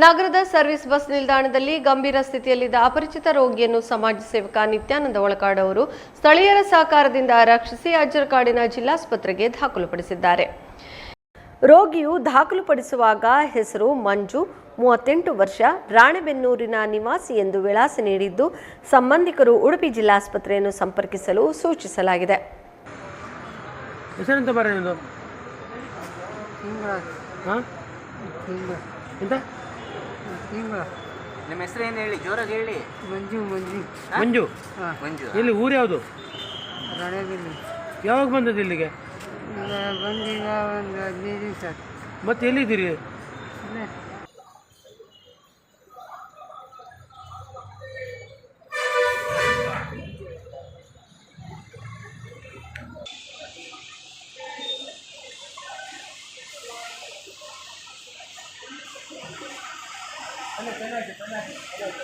ನಗರದ service bus ನಿಲ್ದಾಣದಲ್ಲಿ ಗಂಭೀರ ಸ್ಥಿತಿಯಲ್ಲಿದ್ದ ಅಪರಿಚಿತ ರೋಗಿಯನ್ನು ಸಮಾಜ ಸೇವಕ ನಿತ್ಯಾನಂದ ಒಳಕಾಡ್ ಅವರು ಸ್ಥಳೀಯರ ಸಹಕಾರದಿಂದ ರಕ್ಷಿಸಿ ಅಜ್ಜರಕಾಡಿನ ಜಿಲ್ಲಾಸ್ಪತ್ರೆಗೆ ದಾಖಲುಪಡಿಸಿದ್ದಾರೆ. ರೋಗಿಯು ದಾಖಲುಪಡಿಸುವಾಗ ಹೆಸರು ಮಂಜು, 38 ವರ್ಷ, ರಾಣೆಬೆನ್ನೂರಿನ ನಿವಾಸಿ ಎಂದು ವಿಳಾಸ ನೀಡಿದ್ದು, ಸಂಬಂಧಿಕರು ಉಡುಪಿ ಜಿಲ್ಲಾಸ್ಪತ್ರೆಯನ್ನು ಸಂಪರ್ಕಿಸಲು ಸೂಚಿಸಲಾಗಿದೆ. ನಿಮ್ಮ ಹೆಸರು ಏನು ಹೇಳಿ, ಜೋರಾಗಿ ಹೇಳಿ. ಮಂಜು. ಮಂಜು ಮಂಜು ಎಲ್ಲಿ ಊರು ಯಾವುದು? ರಾಣೆಬೆನ್ನೂರು. ಯಾವಾಗ ಬಂದದ್ದು ಇಲ್ಲಿಗೆ? ಬಂದೀಗ ಒಂದು 15 ದಿವಸ. ಮತ್ತೆ ಎಲ್ಲಿದ್ದೀರಿ? ಚೆನ್ನಾಗಿ